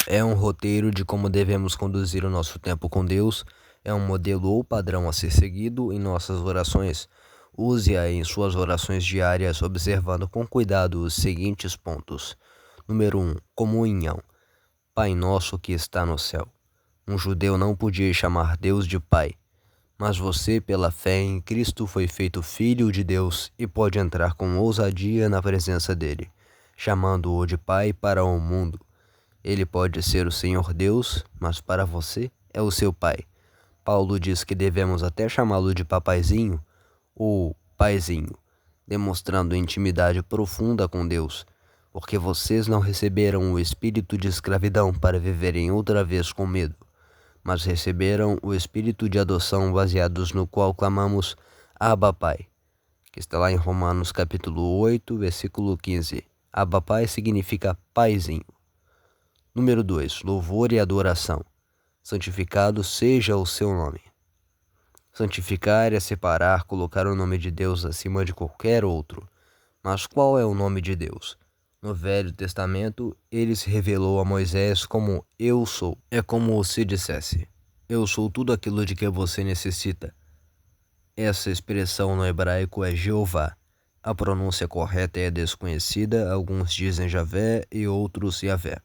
É um roteiro de como devemos conduzir o nosso tempo com Deus, é um modelo ou padrão a ser seguido em nossas orações. Use-a em suas orações diárias, observando com cuidado os seguintes pontos. Número 1. Comunhão. Pai nosso que está no céu. Um judeu não podia chamar Deus de Pai, mas você, pela fé em Cristo, foi feito filho de Deus e pode entrar com ousadia na presença dele, chamando-o de Pai para o mundo. Ele pode ser o Senhor Deus, mas para você é o seu Pai. Paulo diz que devemos até chamá-lo de papaizinho ou paizinho, demonstrando intimidade profunda com Deus, porque vocês não receberam o espírito de escravidão para viverem outra vez com medo, mas receberam o espírito de adoção baseados no qual clamamos Abba Pai, que está lá em Romanos capítulo 8, versículo 15. Abba Pai significa paizinho. Número 2. Louvor e adoração. Santificado seja o seu nome. Santificar é separar, colocar o nome de Deus acima de qualquer outro. Mas qual é o nome de Deus? No Velho Testamento, ele se revelou a Moisés como Eu Sou. É como se dissesse: Eu sou tudo aquilo de que você necessita. Essa expressão no hebraico é Jeová. A pronúncia correta é desconhecida, alguns dizem Javé e outros Yavé.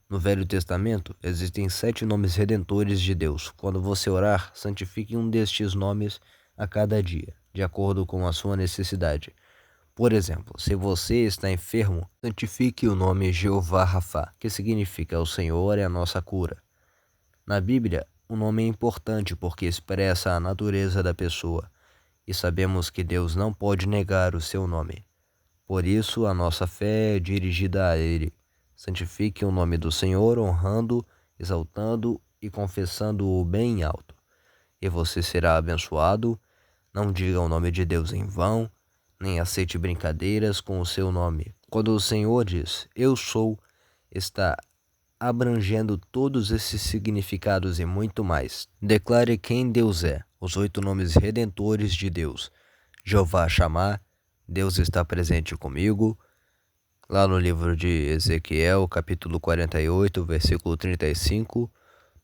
No Velho Testamento, existem 7 nomes redentores de Deus. Quando você orar, santifique um destes nomes a cada dia, de acordo com a sua necessidade. Por exemplo, se você está enfermo, santifique o nome Jeová Rafá, que significa o Senhor é a nossa cura. Na Bíblia, o nome é importante porque expressa a natureza da pessoa, e sabemos que Deus não pode negar o seu nome. Por isso, a nossa fé é dirigida a Ele. Santifique o nome do Senhor, honrando, exaltando e confessando-o bem alto. E você será abençoado. Não diga o nome de Deus em vão, nem aceite brincadeiras com o seu nome. Quando o Senhor diz, Eu sou, está abrangendo todos esses significados e muito mais. Declare quem Deus é, os 8 nomes redentores de Deus. Jeová Shammah, Deus está presente comigo. Lá no livro de Ezequiel, capítulo 48, versículo 35,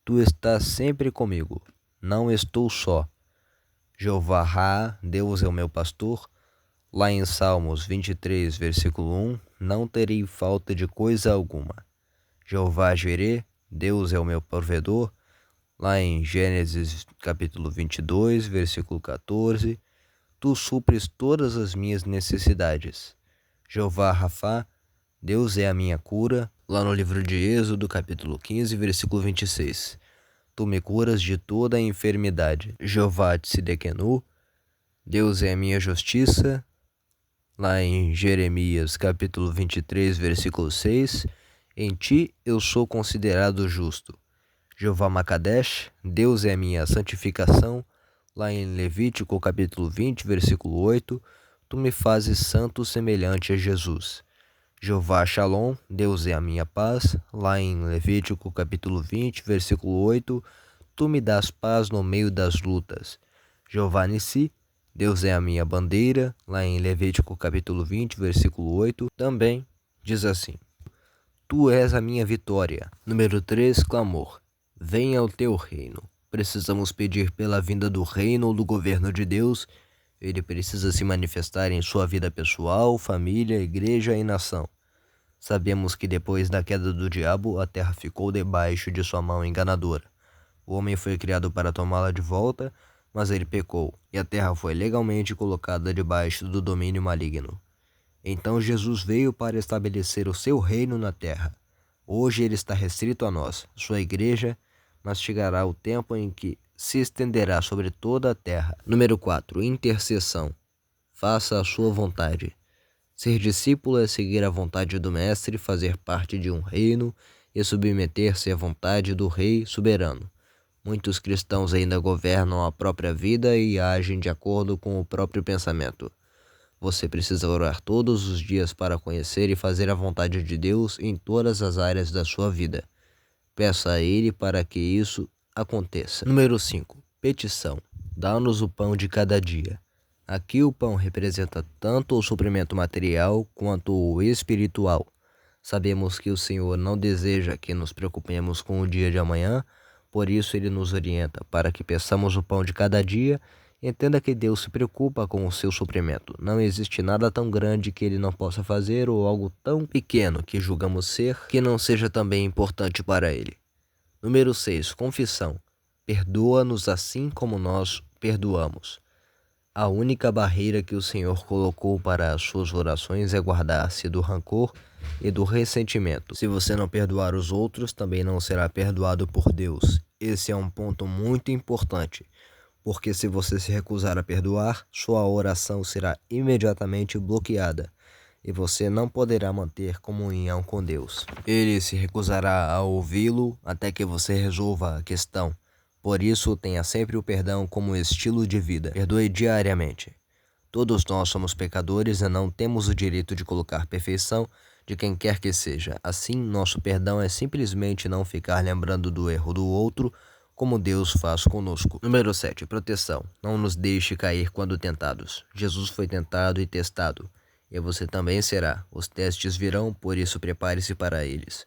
Tu estás sempre comigo, não estou só. Jeová Ra, Deus é o meu pastor. Lá em Salmos 23, versículo 1, não terei falta de coisa alguma. Jeová Jireh, Deus é o meu provedor. Lá em Gênesis, capítulo 22, versículo 14, Tu supres todas as minhas necessidades. Jeová Rafá, Deus é a minha cura, lá no livro de Êxodo, capítulo 15, versículo 26. Tu me curas de toda a enfermidade. Jeová Tsidekenu, Deus é a minha justiça, lá em Jeremias, capítulo 23, versículo 6. Em ti eu sou considerado justo. Jeová Makadesh, Deus é a minha santificação, lá em Levítico, capítulo 20, versículo 8. Tu me fazes santo semelhante a Jesus. Jeová Shalom, Deus é a minha paz, lá em Levítico capítulo 20, versículo 8, Tu me dás paz no meio das lutas. Jeová Nissi, Deus é a minha bandeira, lá em Levítico capítulo 20, versículo 8, também diz assim, Tu és a minha vitória. Número 3, clamor. Venha o teu reino. Precisamos pedir pela vinda do reino ou do governo de Deus. Ele precisa se manifestar em sua vida pessoal, família, igreja e nação. Sabemos que depois da queda do diabo, a terra ficou debaixo de sua mão enganadora. O homem foi criado para tomá-la de volta, mas ele pecou, e a terra foi legalmente colocada debaixo do domínio maligno. Então Jesus veio para estabelecer o seu reino na terra. Hoje ele está restrito a nós, sua igreja, mas chegará o tempo em que se estenderá sobre toda a terra. Número 4. Intercessão. Faça a sua vontade. Ser discípulo é seguir a vontade do Mestre, fazer parte de um reino e submeter-se à vontade do Rei soberano. Muitos cristãos ainda governam a própria vida e agem de acordo com o próprio pensamento. Você precisa orar todos os dias para conhecer e fazer a vontade de Deus em todas as áreas da sua vida. Peça a Ele para que isso aconteça. Número 5. Petição. Dá-nos o pão de cada dia. Aqui o pão representa tanto o suprimento material quanto o espiritual. Sabemos que o Senhor não deseja que nos preocupemos com o dia de amanhã, por isso Ele nos orienta para que peçamos o pão de cada dia. Entenda que Deus se preocupa com o seu suprimento. Não existe nada tão grande que Ele não possa fazer ou algo tão pequeno que julgamos ser que não seja também importante para Ele. Número 6. Confissão. Perdoa-nos assim como nós perdoamos. A única barreira que o Senhor colocou para as suas orações é guardar-se do rancor e do ressentimento. Se você não perdoar os outros, também não será perdoado por Deus. Esse é um ponto muito importante, porque se você se recusar a perdoar, sua oração será imediatamente bloqueada e você não poderá manter comunhão com Deus. Ele se recusará a ouvi-lo até que você resolva a questão. Por isso, tenha sempre o perdão como estilo de vida. Perdoe diariamente. Todos nós somos pecadores e não temos o direito de colocar perfeição de quem quer que seja. Assim, nosso perdão é simplesmente não ficar lembrando do erro do outro, como Deus faz conosco. Número 7. Proteção. Não nos deixe cair quando tentados. Jesus foi tentado e testado, e você também será. Os testes virão, por isso prepare-se para eles.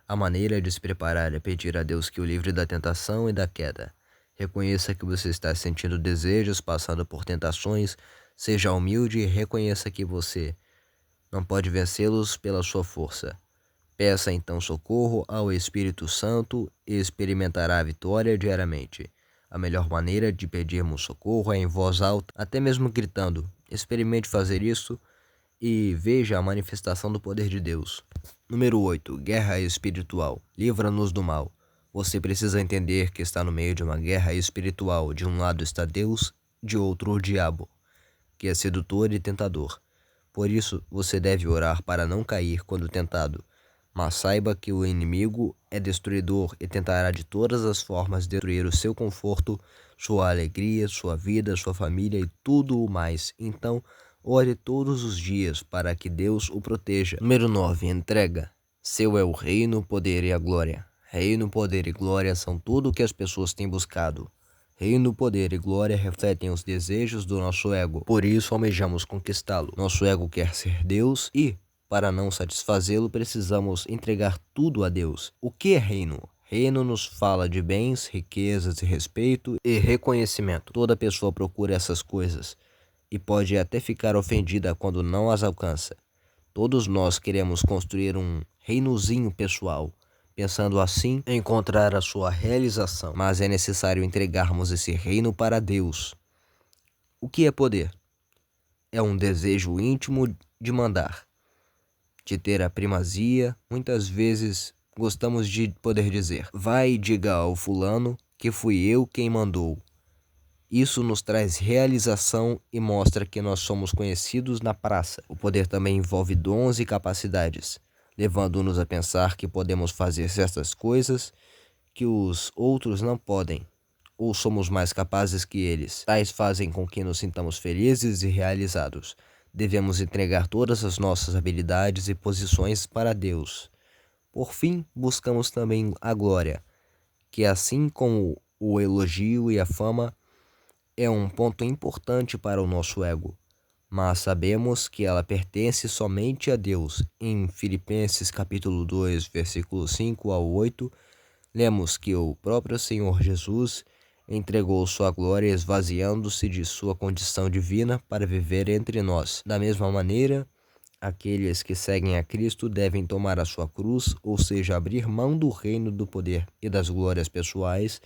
A maneira de se preparar é pedir a Deus que o livre da tentação e da queda. Reconheça que você está sentindo desejos, passando por tentações. Seja humilde e reconheça que você não pode vencê-los pela sua força. Peça então socorro ao Espírito Santo e experimentará a vitória diariamente. A melhor maneira de pedirmos socorro é em voz alta, até mesmo gritando. Experimente fazer isso e veja a manifestação do poder de Deus. Número 8. Guerra espiritual. Livra-nos do mal. Você precisa entender que está no meio de uma guerra espiritual. De um lado está Deus, de outro o diabo, que é sedutor e tentador. Por isso, você deve orar para não cair quando tentado. Mas saiba que o inimigo é destruidor e tentará de todas as formas destruir o seu conforto, sua alegria, sua vida, sua família e tudo o mais. Então, ore todos os dias para que Deus o proteja. Número 9. Entrega. Seu é o reino, o poder e a glória. Reino, poder e glória são tudo o que as pessoas têm buscado. Reino, poder e glória refletem os desejos do nosso ego. Por isso, almejamos conquistá-lo. Nosso ego quer ser Deus e, para não satisfazê-lo, precisamos entregar tudo a Deus. O que é reino? Reino nos fala de bens, riquezas e respeito e reconhecimento. Toda pessoa procura essas coisas e pode até ficar ofendida quando não as alcança. Todos nós queremos construir um reinozinho pessoal, pensando assim em encontrar a sua realização. Mas é necessário entregarmos esse reino para Deus. O que é poder? É um desejo íntimo de mandar, de ter a primazia. Muitas vezes gostamos de poder dizer: vai e diga ao fulano que fui eu quem mandou. Isso nos traz realização e mostra que nós somos conhecidos na praça. O poder também envolve dons e capacidades, levando-nos a pensar que podemos fazer certas coisas que os outros não podem, ou somos mais capazes que eles. Tais fazem com que nos sintamos felizes e realizados. Devemos entregar todas as nossas habilidades e posições para Deus. Por fim, buscamos também a glória, que assim como o elogio e a fama, é um ponto importante para o nosso ego, mas sabemos que ela pertence somente a Deus. Em Filipenses capítulo 2, versículos 5 ao 8, lemos que o próprio Senhor Jesus entregou sua glória esvaziando-se de sua condição divina para viver entre nós. Da mesma maneira, aqueles que seguem a Cristo devem tomar a sua cruz, ou seja, abrir mão do reino do poder e das glórias pessoais,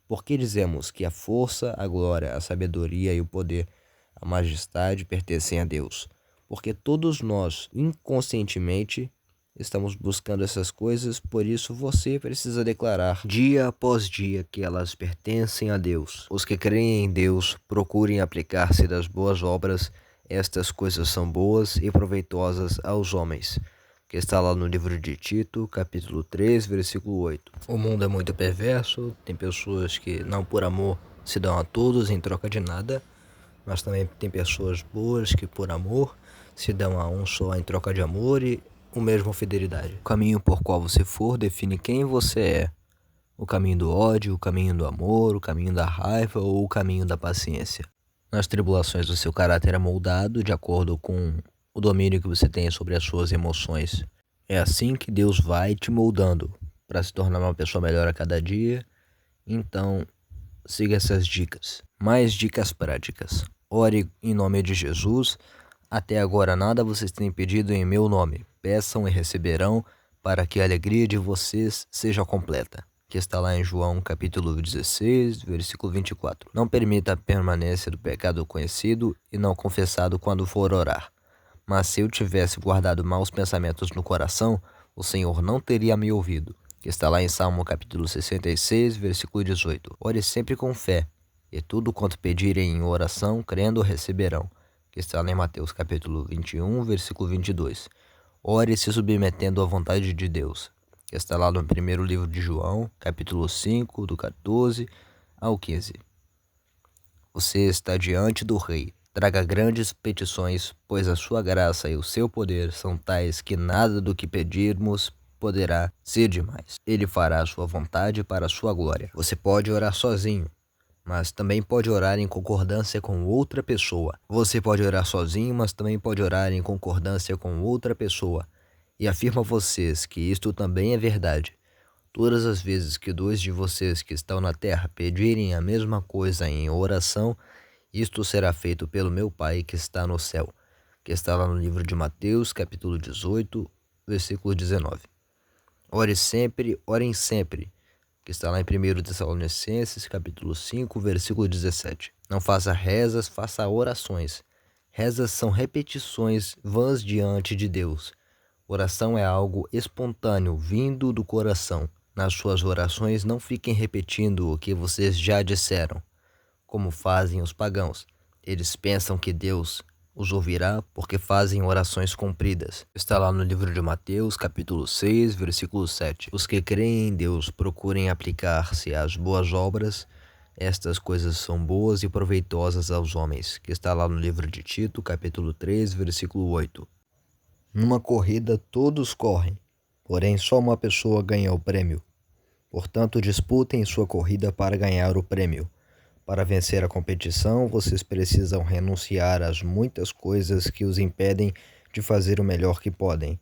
porque dizemos que a força, a glória, a sabedoria e o poder, a majestade pertencem a Deus. Porque todos nós, inconscientemente, estamos buscando essas coisas, por isso você precisa declarar dia após dia que elas pertencem a Deus. Os que creem em Deus procurem aplicar-se das boas obras. Estas coisas são boas e proveitosas aos homens, que está lá no livro de Tito, capítulo 3, versículo 8. O mundo é muito perverso, tem pessoas que não por amor se dão a todos em troca de nada, mas também tem pessoas boas que por amor se dão a um só em troca de amor e o mesmo fidelidade. O caminho por qual você for define quem você é. O caminho do ódio, o caminho do amor, o caminho da raiva ou o caminho da paciência. Nas tribulações, o seu caráter é moldado de acordo com o domínio que você tem sobre as suas emoções. É assim que Deus vai te moldando para se tornar uma pessoa melhor a cada dia. Então, siga essas dicas. Mais dicas práticas. Ore em nome de Jesus. Até agora nada vocês têm pedido em meu nome. Peçam e receberão, para que a alegria de vocês seja completa. Que está lá em João capítulo 16, versículo 24. Não permita a permanência do pecado conhecido e não confessado quando for orar. Mas se eu tivesse guardado maus pensamentos no coração, o Senhor não teria me ouvido. Que está lá em Salmo capítulo 66, versículo 18. Ore sempre com fé, e tudo quanto pedirem em oração, crendo, receberão. Que está lá em Mateus capítulo 21, versículo 22. Ore se submetendo à vontade de Deus. Que está lá no primeiro livro de João, capítulo 5, do 14 ao 15. Você está diante do Rei. Traga grandes petições, pois a sua graça e o seu poder são tais que nada do que pedirmos poderá ser demais. Ele fará a sua vontade para a sua glória. Você pode orar sozinho, mas também pode orar em concordância com outra pessoa. Você pode orar sozinho, mas também pode orar em concordância com outra pessoa. E afirmo a vocês que isto também é verdade. Todas as vezes que dois de vocês que estão na terra pedirem a mesma coisa em oração, isto será feito pelo meu Pai que está no céu, que está lá no livro de Mateus, capítulo 18, versículo 19. Orem sempre, que está lá em 1 Tessalonicenses, capítulo 5, versículo 17. Não faça rezas, faça orações. Rezas são repetições vãs diante de Deus. Oração é algo espontâneo, vindo do coração. Nas suas orações, não fiquem repetindo o que vocês já disseram, como fazem os pagãos. Eles pensam que Deus os ouvirá porque fazem orações compridas. Está lá no livro de Mateus, capítulo 6, versículo 7. Os que creem em Deus procurem aplicar-se às boas obras. Estas coisas são boas e proveitosas aos homens. Que está lá no livro de Tito, capítulo 3, versículo 8. Numa corrida todos correm, porém só uma pessoa ganha o prêmio. Portanto, disputem sua corrida para ganhar o prêmio. Para vencer a competição, vocês precisam renunciar às muitas coisas que os impedem de fazer o melhor que podem.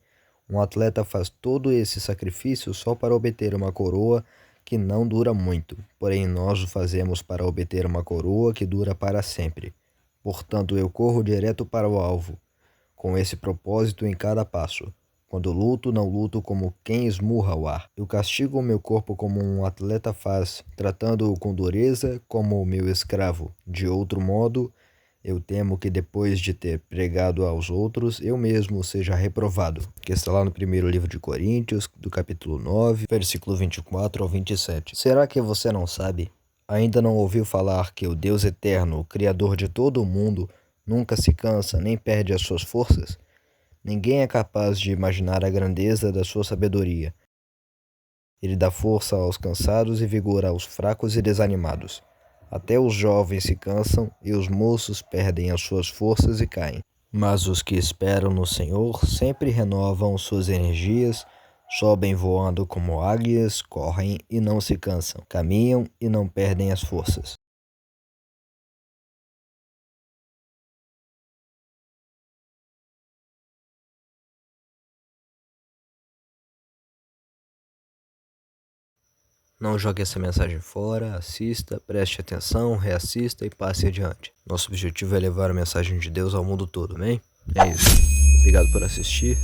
Um atleta faz todo esse sacrifício só para obter uma coroa que não dura muito, porém nós o fazemos para obter uma coroa que dura para sempre. Portanto, eu corro direto para o alvo, com esse propósito em cada passo. Quando luto, não luto como quem esmurra o ar. Eu castigo o meu corpo como um atleta faz, tratando-o com dureza como o meu escravo. De outro modo, eu temo que depois de ter pregado aos outros, eu mesmo seja reprovado. Que está lá no primeiro livro de Coríntios, do capítulo 9, versículo 24 ao 27. Será que você não sabe? Ainda não ouviu falar que o Deus eterno, o Criador de todo o mundo, nunca se cansa nem perde as suas forças? Ninguém é capaz de imaginar a grandeza da sua sabedoria. Ele dá força aos cansados e vigor aos fracos e desanimados. Até os jovens se cansam e os moços perdem as suas forças e caem. Mas os que esperam no Senhor sempre renovam suas energias, sobem voando como águias, correm e não se cansam, caminham e não perdem as forças. Não jogue essa mensagem fora, assista, preste atenção, reassista e passe adiante. Nosso objetivo é levar a mensagem de Deus ao mundo todo, amém? É isso. Obrigado por assistir.